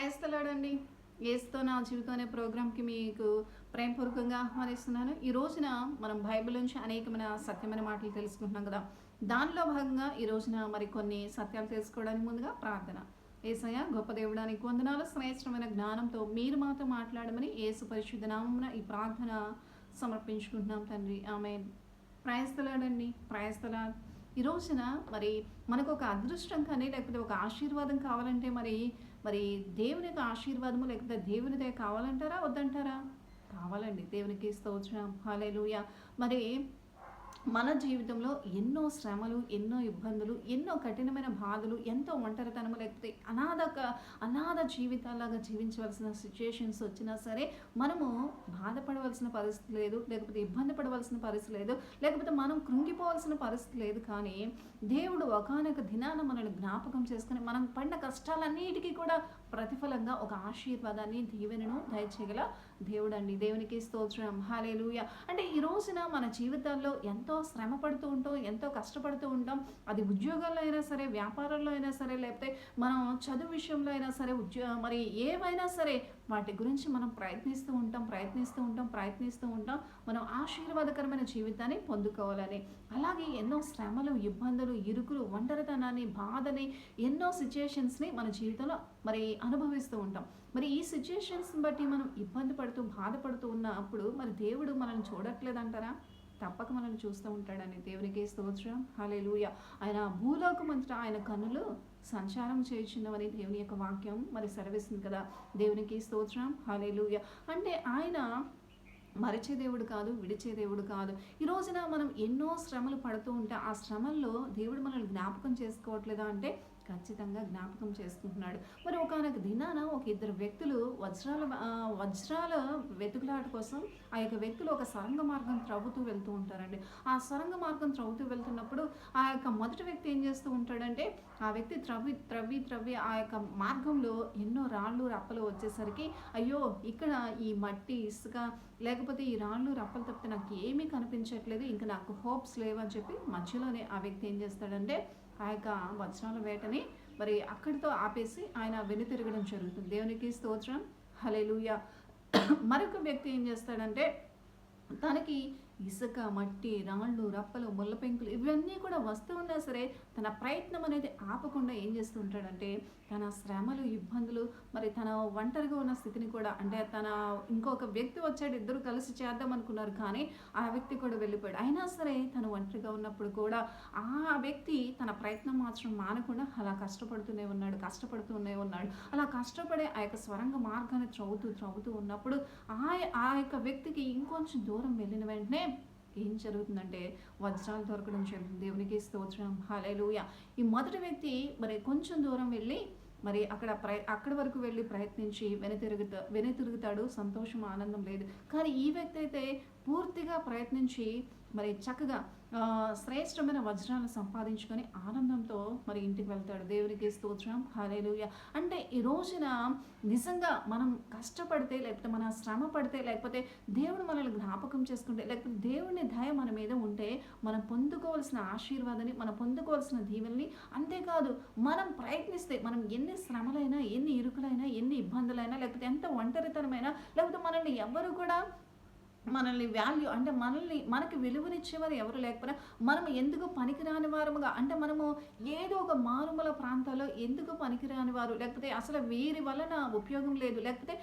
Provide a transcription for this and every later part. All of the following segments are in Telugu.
ప్రయస్తలాడండి ఏసుతో నా జీవితం అనే ప్రోగ్రామ్కి మీకు ప్రేమపూర్వకంగా ఆహ్వానిస్తున్నాను. ఈ రోజున మనం బైబిల్ నుంచి అనేకమైన సత్యమైన మాటలు తెలుసుకుంటున్నాం కదా. దానిలో భాగంగా ఈ రోజున మరికొన్ని సత్యాలు తెలుసుకోవడానికి ముందుగా ప్రార్థన. యేసయ్య గొప్ప దేవుడానికి వందనాలు, శ్రేష్టమైన జ్ఞానంతో మీరు మాతో మాట్లాడమని యేసు పరిశుద్ధ నామమున ఈ ప్రార్థన సమర్పించుకుంటున్నాం తండ్రి. ఆమేన్. ప్రయస్తలాడండి ప్రయస్తలాడ్. ఈ రోజున మరి మనకు ఒక అదృష్టం కానీ లేకపోతే ఒక ఆశీర్వాదం కావాలంటే మరి దేవుని యొక్క ఆశీర్వాదము లేకపోతే దేవునిదే కావాలంటారా వద్దంటారా? కావాలండి. దేవునికి స్తోత్రం, హల్లెలూయా. మరి మన జీవితంలో ఎన్నో శ్రమలు, ఎన్నో ఇబ్బందులు, ఎన్నో కఠినమైన బాధలు, ఎంతో ఒంటరితనము లేకపోతే అనాథ జీవితాలాగా జీవించవలసిన సిచ్యుయేషన్స్ వచ్చినా సరే మనము బాధపడవలసిన పరిస్థితి లేదు, లేకపోతే ఇబ్బంది పడవలసిన పరిస్థితి లేదు, లేకపోతే మనం కృంగిపోవాల్సిన పరిస్థితి లేదు. కానీ దేవుడు ఒకానొక దినాన మనల్ని జ్ఞాపకం చేసుకుని మనం పడిన కష్టాలన్నిటికీ కూడా ప్రతిఫలంగా ఒక ఆశీర్వాదాన్ని, దీవెనను దయచేయగల దేవుడు అండి. దేవునికి స్తోత్రం, హల్లెలూయా. అంటే ఈ రోజున మన జీవితాల్లో ఎంతో శ్రమ పడుతూ ఉంటాం, ఎంతో కష్టపడుతూ ఉంటాం. అది ఉద్యోగాల్లో అయినా సరే, వ్యాపారాల్లో అయినా సరే, లేకపోతే మనం చదువు విషయంలో అయినా సరే, మరి ఏవైనా సరే వాటి గురించి మనం ప్రయత్నిస్తూ ఉంటాం. మనం ఆశీర్వాదకరమైన జీవితాన్ని పొందుకోవాలని. అలాగే ఎన్నో శ్రమలు, ఇబ్బందులు, ఇరుకులు, ఒంటరితనాన్ని, బాధని, ఎన్నో సిచ్యుయేషన్స్ని మన జీవితంలో మరి అనుభవిస్తూ ఉంటాం. మరి ఈ సిచ్యుయేషన్స్ని బట్టి మనం ఇబ్బంది పడుతూ బాధపడుతూ ఉన్నప్పుడు మరి దేవుడు మనల్ని చూడట్లేదంటారా? తప్పక మనల్ని చూస్తూ ఉంటాడని. దేవునికి స్తోత్రం, హల్లెలూయా. ఆయన భూలోకమంతటా ఆయన కన్నులు సంచారం చేయుచున్నవని దేవుని యొక్క వాక్యం మరి సెలవిస్తుంది కదా. దేవునికి స్తోత్రం, హల్లెలూయా. అంటే ఆయన మరిచే దేవుడు కాదు, విడిచే దేవుడు కాదు. ఈ రోజున మనం ఎన్నో శ్రమలు పడుతూ ఉంటే ఆ శ్రమల్లో దేవుడు మనల్ని జ్ఞాపకం చేసుకోవట్లేదా అంటే ఖచ్చితంగా జ్ఞాపకం చేసుకుంటున్నాడు. మరి ఒకానొక దినాన ఒక ఇద్దరు వ్యక్తులు వజ్రాల వెతుకులాట కోసం ఆ యొక్క వ్యక్తులు ఒక సొరంగ మార్గం త్రవ్వుతూ వెళ్తూ ఉంటారండి. ఆ సొరంగ మార్గం త్రవ్వుతూ వెళ్తున్నప్పుడు ఆ యొక్క మొదటి వ్యక్తి ఏం చేస్తూ ఉంటాడంటే ఆ వ్యక్తి త్రవ్వి ఆ యొక్క మార్గంలో ఎన్నో రాళ్ళు రప్పలు వచ్చేసరికి అయ్యో ఇక్కడ ఈ మట్టి ఇసుక లేకపోతే ఈ రాళ్ళు రప్పలు తప్పితే నాకు ఏమీ కనిపించట్లేదు, ఇంకా నాకు హోప్స్ లేవని చెప్పి మధ్యలోనే ఆ వ్యక్తి ఏం చేస్తాడంటే ఆ యొక్క వజ్రాల వేటని మరి అక్కడితో ఆపేసి ఆయన వెనుతిరగడం జరుగుతుంది. దేవునికి స్తోత్రం, హల్లెలూయా. మరొక వ్యక్తి ఏం చేస్తాడంటే తనకి ఇసుక, మట్టి, రాళ్ళు, రప్పలు, ముళ్ళ పెంకులు ఇవన్నీ కూడా వస్తూ ఉన్నా సరే తన ప్రయత్నం అనేది ఆపకుండా ఏం చేస్తూ ఉంటాడంటే తన శ్రమలు, ఇబ్బందులు, మరి తన ఒంటరిగా ఉన్న స్థితిని కూడా అంటే తన ఇంకొక వ్యక్తి వచ్చాడు, ఇద్దరు కలిసి చేద్దాం అనుకున్నారు కానీ ఆ వ్యక్తి కూడా వెళ్ళిపోయాడు. అయినా సరే తను ఒంటరిగా ఉన్నప్పుడు కూడా ఆ వ్యక్తి తన ప్రయత్నం మాత్రం మానకుండా అలా కష్టపడుతూనే ఉన్నాడు. అలా కష్టపడే ఆ యొక్క స్వరంగ మార్గాన్ని త్రవ్వుతూ ఉన్నప్పుడు ఆ యొక్క వ్యక్తికి ఇంకొంచెం దూరం వెళ్ళిన వెంటనే ఏం జరుగుతుందంటే వజ్రాలు దొరకడం జరుగుతుంది. దేవునికి స్తోత్రం, హల్లెలూయా. ఈ మొదటి వ్యక్తి మరి కొంచెం దూరం వెళ్ళి మరి అక్కడి వరకు వెళ్ళి ప్రయత్నించి వెనుతిరుగుతాడు, సంతోషం, ఆనందం లేదు. కానీ ఈ వ్యక్తి అయితే పూర్తిగా ప్రయత్నించి మరి చక్కగా శ్రేష్టమైన వజ్రాలను సంపాదించుకొని ఆనందంతో మరి ఇంటికి వెళ్తాడు. దేవునికి స్తోత్రం, హల్లెలూయా. అంటే ఈ రోజున నిజంగా మనం కష్టపడితే లేకపోతే మన శ్రమ పడితే లేకపోతే దేవుడు మనల్ని జ్ఞాపకం చేసుకుంటే లేకపోతే దేవుని దయ మన మీద ఉంటే మనం పొందుకోవాల్సిన ఆశీర్వాదాన్ని, మనం పొందుకోవాల్సిన దీవెనని, అంతేకాదు మనం ప్రయత్నిస్తే మనం ఎన్ని శ్రమలైనా, ఎన్ని ఇరుకులైనా, ఎన్ని ఇబ్బందులైనా లేకపోతే ఎంత ఒంటరితనమైనా లేకపోతే మనల్ని ఎవ్వరు కూడా మనల్ని వాల్యూ అంటే మనకి విలువనిచ్చేవారు ఎవరు లేకపోయినా మనం ఎందుకు పనికిరాని వారముగా అంటే మనము ఏదో ఒక మారుమూల ప్రాంతాల్లో ఎందుకు పనికిరాని వారు లేకపోతే అసలు వీరి వలన ఉపయోగం లేదు లేకపోతే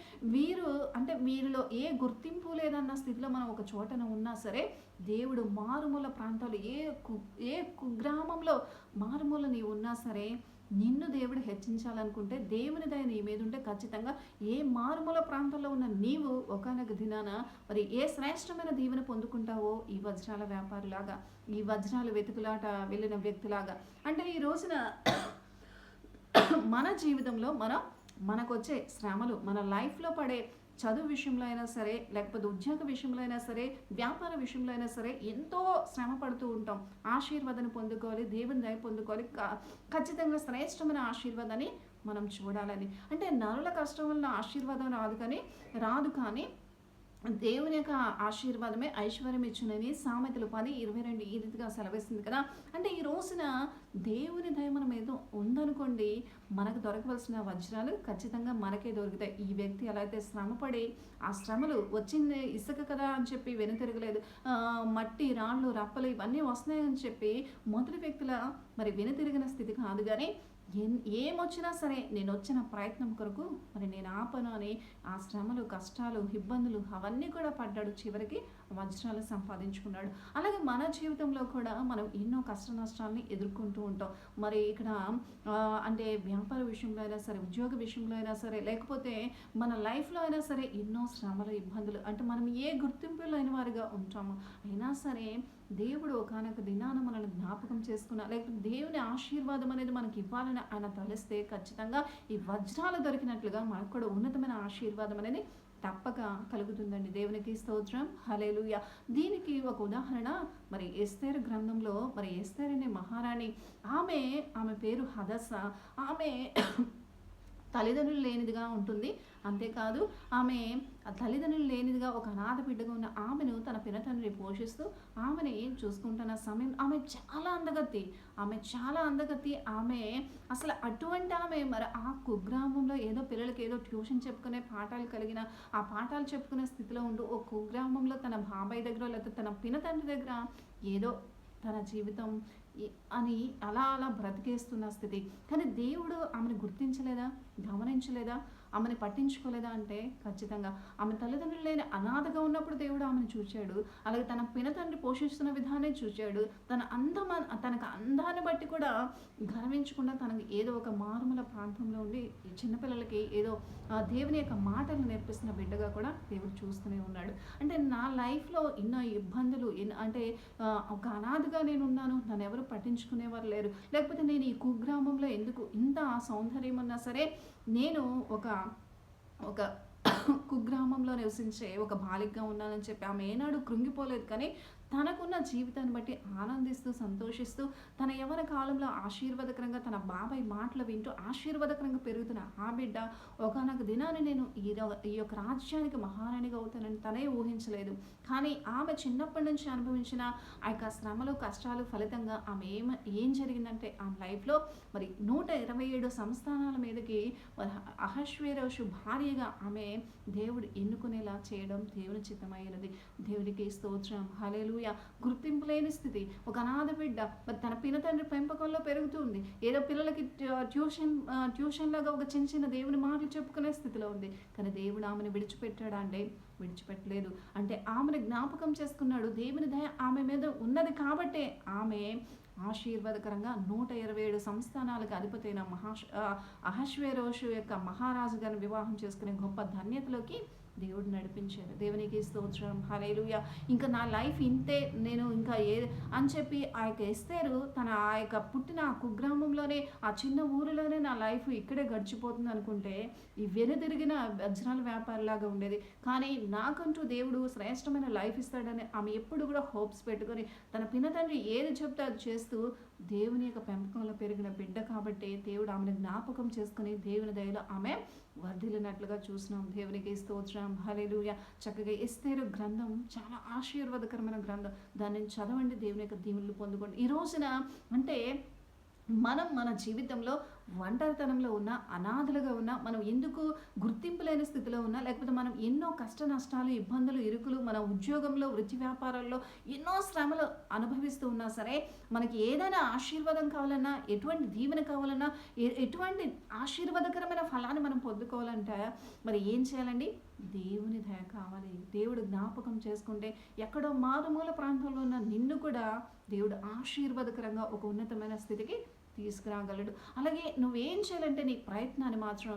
వీరిలో ఏ గుర్తింపు లేదన్న స్థితిలో మనం ఒక చోటన ఉన్నా సరే దేవుడు మారుమూల ప్రాంతాలు ఏ కుగ్రామంలో మారుమూల నీవు ఉన్నా సరే నిన్ను దేవుడు హెచ్చించాలనుకుంటే దేవుని దయ నీ మీద ఉంటే ఖచ్చితంగా ఏ మారుమూల ప్రాంతంలో ఉన్న నీవు ఒకానొక దినాన మరి ఏ శ్రేష్టమైన దీవెన పొందుకుంటావో ఈ వజ్రాల వ్యాపారిలాగా, ఈ వజ్రాల వెతుకులాట వెళ్ళిన వ్యక్తిలాగా. అంటే ఈ రోజున మన జీవితంలో మనకొచ్చే శ్రమలు, మన లైఫ్లో పడే చదువు విషయంలో అయినా సరే లేకపోతే ఉద్యోగ విషయంలో అయినా సరే, వ్యాపార విషయంలో అయినా సరే ఎంతో శ్రమ పడుతూ ఉంటాం. ఆశీర్వాదాన్ని పొందుకోవాలి, దేవుని దయ పొందుకోవాలి, ఖచ్చితంగా శ్రేష్టమైన ఆశీర్వాదాన్ని మనం చూడాలని. అంటే నరుల కష్టం వలన ఆశీర్వాదం రాదు కానీ దేవుని యొక్క ఆశీర్వాదమే ఐశ్వర్యం ఇచ్చునని సామెతలు 10:22 ఈ రీతిగా సెలవిస్తుంది కదా. అంటే ఈ రోజున దేవుని దయ మన మీద ఉందనుకోండి, మనకు దొరకవలసిన వజ్రాలు ఖచ్చితంగా మనకే దొరుకుతాయి. ఈ వ్యక్తి ఎలా అయితే శ్రమపడి ఆ శ్రమలు వచ్చింది ఇసుక కదా అని చెప్పి వెనుతిరగలేదు, మట్టి రాళ్ళు రప్పలు ఇవన్నీ వస్తున్నాయని చెప్పి మొదటి వ్యక్తుల మరి వెనుతిరిగిన స్థితి కాదు. కానీ ఏమొచ్చినా సరే నేను వచ్చిన ప్రయత్నం కొరకు మరి నేను ఆపను అని ఆ శ్రమలు కష్టాలు ఇబ్బందులు అవన్నీ కూడా పడ్డాడు, చివరికి వజ్రాలు సంపాదించుకున్నాడు. అలాగే మన జీవితంలో కూడా మనం ఎన్నో కష్ట నష్టాలని ఎదుర్కొంటూ ఉంటాం. మరి ఇక్కడ అంటే వ్యాపార విషయంలో అయినా సరే, ఉద్యోగ విషయంలో అయినా సరే, లేకపోతే మన లైఫ్లో అయినా సరే ఎన్నో శ్రమలు ఇబ్బందులు, అంటే మనం ఏ గుర్తింపు లేని వారిగా ఉంటామో అయినా సరే దేవుడు ఒకానొక దినాన మనల్ని జ్ఞాపకం చేసుకున్న, లేకపోతే దేవుని ఆశీర్వాదం అనేది మనకి ఇవ్వాలని ఆయన తలిస్తే ఖచ్చితంగా ఈ వజ్రాలు దొరికినట్లుగా మనకు కూడా ఉన్నతమైన ఆశీర్వాదం అనేది తప్పక కలుగుతుందండి. దేవునికి స్తోత్రం, హల్లెలూయా. దీనికి ఒక ఉదాహరణ మరి ఎస్తేరు గ్రంథంలో, మరి ఎస్తేరు అనే మహారాణి, ఆమె పేరు హదస్స. ఆమె తల్లిదండ్రులు లేనిదిగా ఉంటుంది. అంతేకాదు ఆమె తల్లిదండ్రులు లేనిదిగా ఒక అనాథ బిడ్డగా ఉన్న ఆమెను తన పినతండ్రి పోషిస్తూ ఆమెని చూసుకుంటున్న సమయం ఆమె చాలా అందగత్తి. ఆమె అసలు అటువంటి ఆమె మరి ఆ కుగ్రామంలో ఏదో పిల్లలకి ఏదో ట్యూషన్ చెప్పుకునే పాఠాలు కలిగిన, ఆ పాఠాలు చెప్పుకునే స్థితిలో ఉంటూ ఓ కుగ్రామంలో తన బాబాయ్ దగ్గర లేకపోతే తన పినతండ్రి దగ్గర ఏదో తన జీవితం అని అలా బ్రతికేస్తున్న స్థితి. కానీ దేవుడు ఆమెను గుర్తించలేదా, గమనించలేదా, ఆమెను పట్టించుకోలేదా అంటే ఖచ్చితంగా ఆమె తల్లిదండ్రులు లేని అనాథగా ఉన్నప్పుడు దేవుడు ఆమెను చూచాడు. అలాగే తన పినతండ్రి పోషిస్తున్న విధానం చూచాడు. తనకు అందాన్ని బట్టి కూడా గర్వించకుండా తనకు ఏదో ఒక మారుమూల ప్రాంతంలో ఉండి చిన్నపిల్లలకి ఏదో దేవుని యొక్క మాటలు నేర్పిస్తున్న బిడ్డగా కూడా దేవుడు చూస్తూనే ఉన్నాడు. అంటే నా లైఫ్లో ఎన్నో ఇబ్బందులు, అంటే ఒక అనాథగా నేను ఉన్నాను, నన్ను ఎవరు పట్టించుకునేవారు లేరు, లేకపోతే నేను ఈ కుగ్రామంలో ఎందుకు ఇంత సౌందర్యం ఉన్నా సరే నేను ఒక కుగ్రామంలో నివసించే ఒక బాలికగా ఉన్నానని చెప్పి ఆమె ఏనాడు కృంగిపోలేదు. కానీ తనకున్న జీవితాన్ని బట్టి ఆనందిస్తూ సంతోషిస్తూ తన యవ్వన కాలంలో ఆశీర్వాదకరంగా తన బాబాయ్ మాటలు వింటూ ఆశీర్వాదకరంగా పెరుగుతున్న ఆ బిడ్డ ఒకానొక దినాన్ని నేను ఈ యొక్క రాజ్యానికి మహారాణిగా అవుతానని తనే ఊహించలేదు. కానీ ఆమె చిన్నప్పటి నుంచి అనుభవించిన ఆ యొక్క శ్రమలు కష్టాలు ఫలితంగా ఆమె ఏం జరిగిందంటే ఆమె లైఫ్లో మరి 127 సంస్థానాల మీదకి అహష్వేరోషు భార్యగా ఆమె దేవుడు ఎన్నుకునేలా చేయడం దేవుని చిత్తమైనది. దేవునికి స్తోత్రం, హల్లెలూయా. గుర్తింపు లేని స్థితి, ఒక అనాథ బిడ్డ మరి తన పినతండ్రి పెంపకంలో పెరుగుతుంది. ఏదో పిల్లలకి ట్యూషన్ లాగా ఒక చిన్న దేవుని మాటలు చెప్పుకునే స్థితిలో ఉంది. కానీ దేవుడు ఆమెను విడిచిపెట్టాడా అంటే విడిచిపెట్టలేదు. అంటే ఆమెను జ్ఞాపకం చేసుకున్నాడు. దేవుని దయ ఆమె మీద ఉన్నది కాబట్టే ఆమె ఆశీర్వాదకరంగా 127 సంస్థానాలకు అధిపతైన అహష్వేరోషు యొక్క మహారాజు గారిని వివాహం చేసుకునే గొప్ప ధన్యతలోకి దేవుడు నడిపించారు. దేవునికి స్తోత్రం, హల్లెలూయా. ఇంకా నా లైఫ్ ఇంతే, నేను ఇంకా అని చెప్పి ఆ యొక్క ఎస్తేరు తన ఆ యొక్క పుట్టిన ఆ కుగ్రామంలోనే ఆ చిన్న ఊరిలోనే నా లైఫ్ ఇక్కడే గడిచిపోతుంది అనుకుంటే ఈ వెనుదిరిగిన వజ్రాల వ్యాపారిలాగా ఉండేది. కానీ నాకంటూ దేవుడు శ్రేష్టమైన లైఫ్ ఇస్తాడని ఆమె ఎప్పుడు కూడా హోప్స్ పెట్టుకొని తన పినతండ్రి ఏది చెప్తే అది చేస్తూ దేవుని యొక్క పెంపకంలో పెరిగిన బిడ్డ కాబట్టి దేవుడు ఆమెను జ్ఞాపకం చేసుకుని దేవుని దయలో ఆమె వర్ధిల్లినట్లుగా చూసినాం. దేవునికి స్తోత్రం, హల్లెలూయా. చక్కగా ఎస్తేరు గ్రంథం చాలా ఆశీర్వాదకరమైన గ్రంథం. దాన్ని చదవండి, దేవుని యొక్క దీవెనలు పొందుకోండి. ఈ రోజున అంటే మనం మన జీవితంలో ఒంటరితనంలో ఉన్న, అనాథలుగా ఉన్న, మనం ఎందుకు గుర్తింపు లేని స్థితిలో ఉన్నా, లేకపోతే మనం ఎన్నో కష్ట నష్టాలు ఇబ్బందులు ఇరుకులు మన ఉద్యోగంలో వృత్తి వ్యాపారాల్లో ఎన్నో శ్రమలు అనుభవిస్తూ ఉన్నా సరే మనకి ఏదైనా ఆశీర్వాదం కావాలన్నా, ఎటువంటి దీవెన కావాలన్నా, ఎటువంటి ఆశీర్వాదకరమైన ఫలాన్ని మనం పొందుకోవాలంటే మరి ఏం చేయాలండి? దేవుని దయ కావాలి. దేవుడు జ్ఞాపకం చేసుకుంటే ఎక్కడో మారుమూల ప్రాంతంలో ఉన్న నిన్ను కూడా దేవుడు ఆశీర్వాదకరంగా ఒక ఉన్నతమైన స్థితికి తీసుకురాగలడు. అలాగే నువ్వేం చేయాలంటే నీ ప్రయత్నాన్ని మాత్రం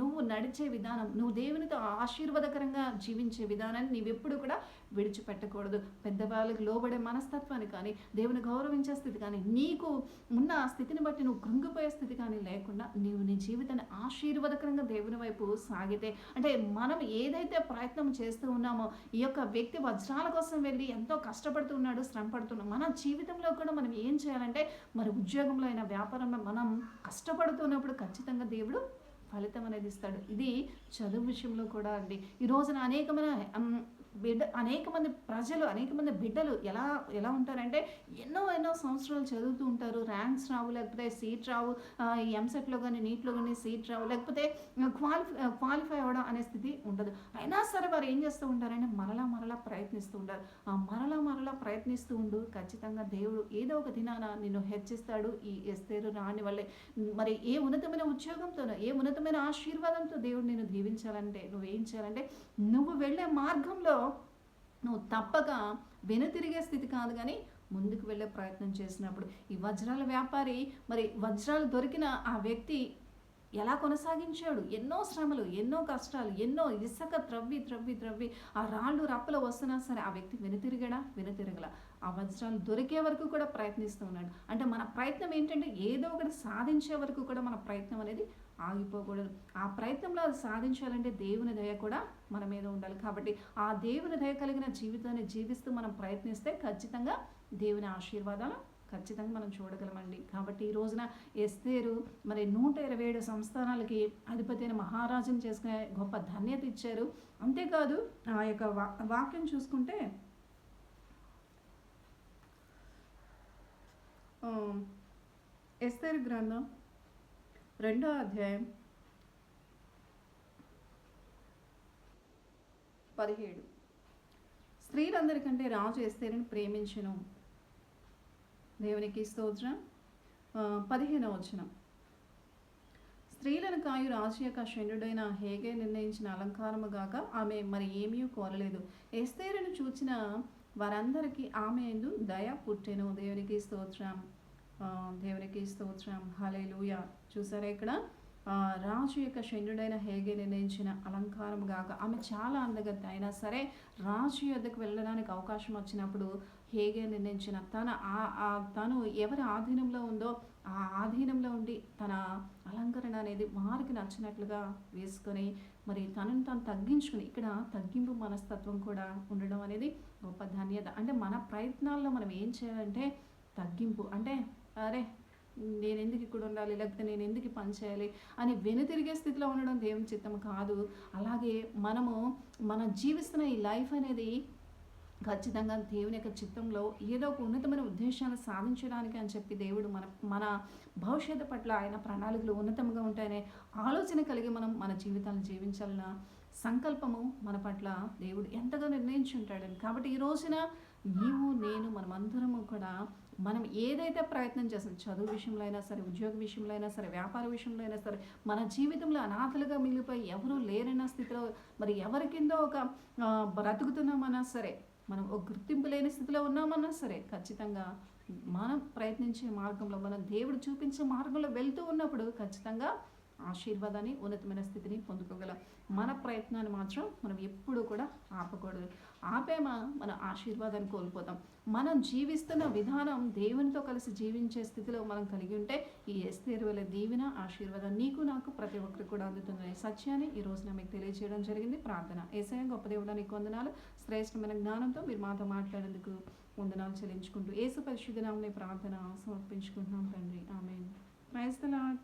నువ్వు నడిచే విధానం, నువ్వు దేవునితో ఆశీర్వాదకరంగా జీవించే విధానాన్ని నీవెప్పుడు కూడా విడిచిపెట్టకూడదు. పెద్దవాళ్ళకి లోబడే మనస్తత్వాన్ని కానీ, దేవుని గౌరవించే స్థితి కానీ, నీకు ఉన్న స్థితిని బట్టి నువ్వు కృంగిపోయే స్థితి కానీ లేకుండా నీవు నీ జీవితాన్ని ఆశీర్వాదకరంగా దేవుని వైపు సాగితే, అంటే మనం ఏదైతే ప్రయత్నం చేస్తూ ఉన్నామో, ఈ యొక్క వ్యక్తి వజ్రాల కోసం వెళ్ళి ఎంతో కష్టపడుతూ ఉన్నాడు, శ్రమ పడుతున్నాడు. మన జీవితంలో కూడా మనం ఏం చేయాలంటే మరి ఉద్యోగంలో అయినా వ్యాపారంలో మనం కష్టపడుతున్నప్పుడు ఖచ్చితంగా దేవుడు ఫలితం అనేది ఇస్తాడు. ఇది చదువు విషయంలో కూడా అండి. ఈ రోజున అనేక మంది ప్రజలు, అనేక మంది బిడ్డలు ఎలా ఎలా ఉంటారంటే ఎన్నో సంవత్సరాలు చదువుతూ ఉంటారు. ర్యాంక్స్ రావు, లేకపోతే సీట్ రావు, ఎంసెట్లో కానీ నీట్లో కానీ సీట్ రావు, లేకపోతే క్వాలిఫై అవ్వడం అనే స్థితి ఉండదు. అయినా సరే వారు ఏం చేస్తూ ఉంటారంటే మరలా ప్రయత్నిస్తూ ఉంటారు. ఆ మరలా ప్రయత్నిస్తూ ఉండు, ఖచ్చితంగా దేవుడు ఏదో ఒక దినాన నిన్ను హెచ్చిస్తాడు. ఈ ఎస్తేరు రాని వల్లే మరి ఏ ఉన్నతమైన ఉద్యోగంతోనో, ఏ ఉన్నతమైన ఆశీర్వాదంతో దేవుడు నిన్ను దీవించాలంటే నువ్వేం చేయాలంటే, నువ్వు వెళ్ళే మార్గంలో నువ్వు తప్పక వెనుతిరిగే స్థితి కాదు, కానీ ముందుకు వెళ్ళే ప్రయత్నం చేసినప్పుడు ఈ వజ్రాల వ్యాపారి, మరి వజ్రాలు దొరికిన ఆ వ్యక్తి ఎలా కొనసాగించాడు? ఎన్నో శ్రమలు, ఎన్నో కష్టాలు, ఎన్నో ఇసుక త్రవ్వి ఆ రాళ్ళు రప్పలు వస్తున్నా సరే ఆ వ్యక్తి వెనుతిరగల. ఆ వజ్రాలు దొరికే వరకు కూడా ప్రయత్నిస్తూ ఉన్నాడు. అంటే మన ప్రయత్నం ఏంటంటే ఏదో ఒకటి సాధించే వరకు కూడా మన ప్రయత్నం అనేది ఆగిపోకూడదు. ఆ ప్రయత్నంలో అది సాధించాలంటే దేవుని దయ కూడా మన మీద ఉండాలి. కాబట్టి ఆ దేవుని దయ కలిగిన జీవితాన్ని జీవిస్తూ మనం ప్రయత్నిస్తే ఖచ్చితంగా దేవుని ఆశీర్వాదాలు ఖచ్చితంగా మనం చూడగలమండి. కాబట్టి ఈ రోజున ఎస్తేరు మరి 127 సంస్థానాలకి అధిపతి అయిన మహారాజుని చేసుకునే గొప్ప ధన్యత ఇచ్చారు. అంతేకాదు ఆ యొక్క వాక్యం చూసుకుంటే ఎస్తేరు గ్రంథం 2వ అధ్యాయం 17. స్త్రీలందరికంటే రాజు ఎస్తేరుని ప్రేమించెను. దేవునికి స్తోత్రం. 15వ వచనం. స్త్రీలను కాయు రాజు యొక్క షండుడైన హేగే నిర్ణయించిన అలంకారము గాక ఆమె మరి ఏమీ కోరలేదు. ఎస్తేరును చూచిన వారందరికీ ఆమె యందు దయ పుట్టెను. దేవునికి స్తోత్రం. హల్లెలూయా. చూసారా ఇక్కడ రాజు యొక్క షండుడైన హేగే నిర్ణయించిన అలంకారం గాక, ఆమె చాలా అందగత్త అయినా సరే రాజు యొద్దకు వెళ్ళడానికి అవకాశం వచ్చినప్పుడు హేగే నిర్ణయించిన తను ఎవరి ఆధీనంలో ఉందో ఆ ఆధీనంలో ఉండి తన అలంకరణ అనేది వారికి నచ్చినట్లుగా వేసుకొని మరి తనను తాను తగ్గించుకుని, ఇక్కడ తగ్గింపు మనస్తత్వం కూడా ఉండడం అనేది గొప్ప ధన్యత. అంటే మన ప్రయత్నాల్లో మనం ఏం చేయాలంటే తగ్గింపు, అంటే అరే నేను ఎందుకు ఇక్కడ ఉండాలి, లేకపోతే నేను ఎందుకు పని చేయాలి అని వెనుతిరిగే స్థితిలో ఉండడం దేవుని చిత్తం కాదు. అలాగే మనం జీవిస్తున్న ఈ లైఫ్ అనేది ఖచ్చితంగా దేవుని యొక్క చిత్తంలో ఏదో ఒక ఉన్నతమైన ఉద్దేశాన్ని సాధించడానికి అని చెప్పి దేవుడు మన భవిష్యత్తు పట్ల ఆయన ప్రణాళికలు ఉన్నతంగా ఉంటాయనే ఆలోచన కలిగి మనం మన జీవితాన్ని జీవించాలన్న సంకల్పము మన పట్ల దేవుడు ఎంతగా నిర్ణయించుంటాడని. కాబట్టి ఈ రోజున నీవు నేను మనమందరము కూడా మనం ఏదైతే ప్రయత్నం చేస్తాం, చదువు విషయంలో అయినా సరే, ఉద్యోగ విషయంలో అయినా సరే, వ్యాపార విషయంలో అయినా సరే, మన జీవితంలో అనాథలుగా మిగిలిపోయి ఎవరూ లేరన్న స్థితిలో మరి ఎవరి కిందో ఒక బ్రతుకుతున్నామన్నా సరే, మనం ఒక గుర్తింపు లేని స్థితిలో ఉన్నామన్నా సరే, ఖచ్చితంగా మనం ప్రయత్నించే మార్గంలో, మనం దేవుడు చూపించే మార్గంలో వెళ్తూ ఉన్నప్పుడు ఖచ్చితంగా ఆశీర్వాదాన్ని, ఉన్నతమైన స్థితిని పొందుకోగలం. మన ప్రయత్నాన్ని మాత్రం మనం ఎప్పుడూ కూడా ఆపకూడదు. ఆపేమా మన ఆశీర్వాదాన్ని కోల్పోతాం. మనం జీవిస్తున్న విధానం దేవునితో కలిసి జీవించే స్థితిలో మనం కలిగి ఉంటే ఈ ఎస్తేరు వలె దీవెన, ఆశీర్వాదం నీకు నాకు ప్రతి ఒక్కరికి కూడా అందుతుందనే సత్యాన్ని ఈ రోజున మీకు తెలియజేయడం జరిగింది. ప్రార్థన. యేసయ్య గొప్ప దేవుడా నీకు వందనాలు. శ్రేష్టమైన జ్ఞానంతో మీరు మాతో మాట్లాడేందుకు వందనాలు చెల్లించుకుంటూ యేసు పరిశుద్ధ నామమున ప్రార్థన సమర్పించుకుంటున్నాం తండ్రి. ఆమేన్. Praise the lord.